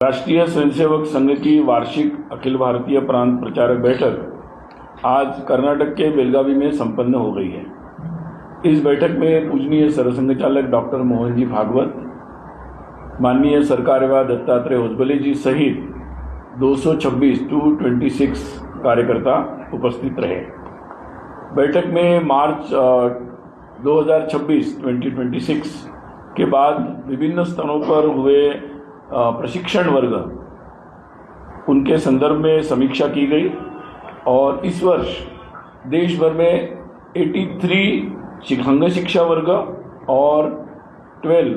राष्ट्रीय स्वयंसेवक संघ की वार्षिक अखिल भारतीय प्रांत प्रचारक बैठक आज कर्नाटक के बेलगावी में संपन्न हो गई है। इस बैठक में पूजनीय सरसंघ चालक डॉक्टर मोहन जी भागवत, माननीय सरकार्यवाह दत्तात्रेय होसबले जी सहित 226 कार्यकर्ता उपस्थित रहे। बैठक में मार्च 2026 के बाद विभिन्न स्थानों पर हुए प्रशिक्षण वर्ग उनके संदर्भ में समीक्षा की गई और इस वर्ष देश भर में 83 संघ शिक्षा वर्ग और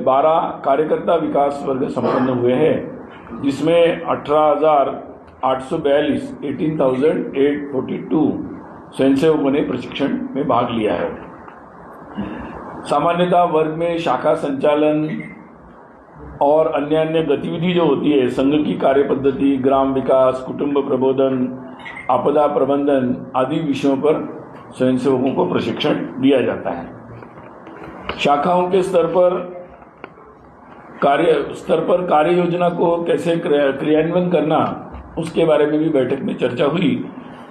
12 कार्यकर्ता विकास वर्ग संपन्न हुए हैं, जिसमें 18,842 स्वयंसेवकों ने प्रशिक्षण में भाग लिया है। सामान्यतः वर्ग में शाखा संचालन और अन्य गतिविधि जो होती है, संघ की कार्य पद्धति, ग्राम विकास, कुटुंब प्रबोधन, आपदा प्रबंधन आदि विषयों पर स्वयंसेवकों को प्रशिक्षण दिया जाता है। शाखाओं के स्तर पर कार्य योजना को कैसे क्रियान्वयन करना, उसके बारे में भी बैठक में चर्चा हुई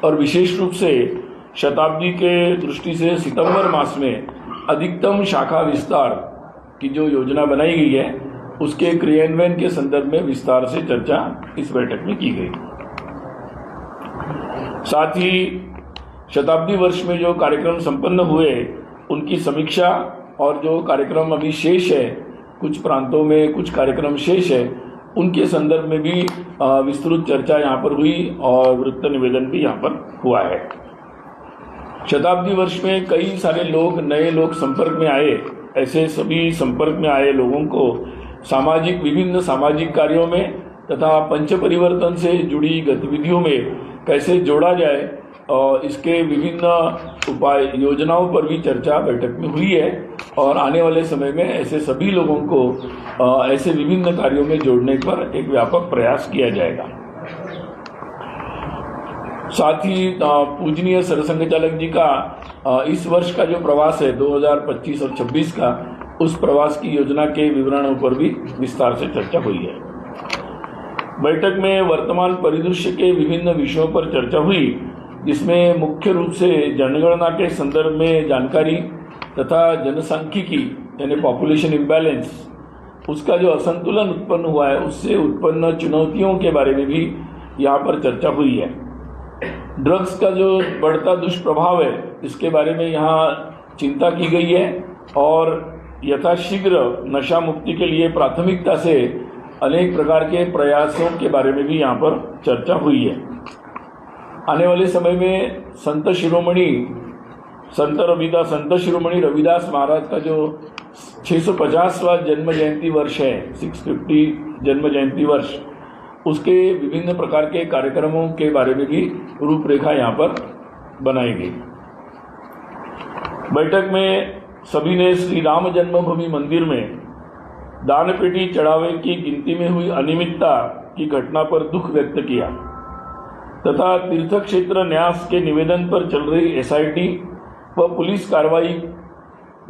और विशेष रूप से शताब्दी के दृष्टि से सितंबर मास में अधिकतम शाखा विस्तार की जो योजना बनाई गई है, उसके क्रियान्वयन के संदर्भ में विस्तार से चर्चा इस बैठक में की गई। साथ ही शताब्दी वर्ष में जो कार्यक्रम संपन्न हुए उनकी समीक्षा और जो कार्यक्रम अभी शेष है, कुछ प्रांतों में कुछ कार्यक्रम शेष है, उनके संदर्भ में भी विस्तृत चर्चा यहाँ पर हुई और वृत्त निवेदन भी यहाँ पर हुआ है। शताब्दी वर्ष में कई सारे नए लोग संपर्क में आए। ऐसे सभी संपर्क में आए लोगों को विभिन्न सामाजिक कार्यों में तथा पंच परिवर्तन से जुड़ी गतिविधियों में कैसे जोड़ा जाए और इसके विभिन्न उपाय योजनाओं पर भी चर्चा बैठक में हुई है और आने वाले समय में ऐसे सभी लोगों को ऐसे विभिन्न कार्यों में जोड़ने पर एक व्यापक प्रयास किया जाएगा। साथ ही पूजनीय सरसंघ चालक जी का इस वर्ष का जो प्रवास है 2025 और 26 का, उस प्रवास की योजना के विवरणों पर भी विस्तार से चर्चा हुई है। बैठक में वर्तमान परिदृश्य के विभिन्न विषयों पर चर्चा हुई, जिसमें मुख्य रूप से जनगणना के संदर्भ में जानकारी तथा जनसांख्यिकी यानी पॉपुलेशन इम्बैलेंस, उसका जो असंतुलन उत्पन्न हुआ है, उससे उत्पन्न चुनौतियों के बारे में भी यहाँ पर चर्चा हुई है। ड्रग्स का जो बढ़ता दुष्प्रभाव है, इसके बारे में यहाँ चिंता की गई है और यथाशीघ्र नशा मुक्ति के लिए प्राथमिकता से अनेक प्रकार के प्रयासों के बारे में भी यहाँ पर चर्चा हुई है। आने वाले समय में संत शिरोमणि रविदास महाराज का जो 650वां जन्म जयंती वर्ष है, 650 जन्म जयंती वर्ष, उसके विभिन्न प्रकार के कार्यक्रमों के बारे में भी रूपरेखा यहाँ पर बनाई गई। बैठक में सभी ने श्री राम जन्मभूमि मंदिर में दान पेटी चढ़ावे की गिनती में हुई अनियमितता की घटना पर दुख व्यक्त किया तथा तीर्थ क्षेत्र न्यास के निवेदन पर चल रही एसआईटी व पुलिस कार्रवाई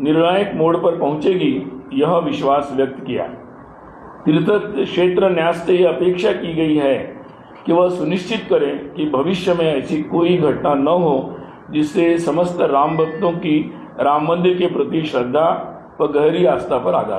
निर्णायक मोड़ पर पहुंचेगी, यह विश्वास व्यक्त किया। तीर्थ क्षेत्र न्यास से यह अपेक्षा की गई है कि वह सुनिश्चित करें कि भविष्य में ऐसी कोई घटना न हो जिससे समस्त राम भक्तों की राम मंदिर के प्रति श्रद्धा व गहरी आस्था पर आघात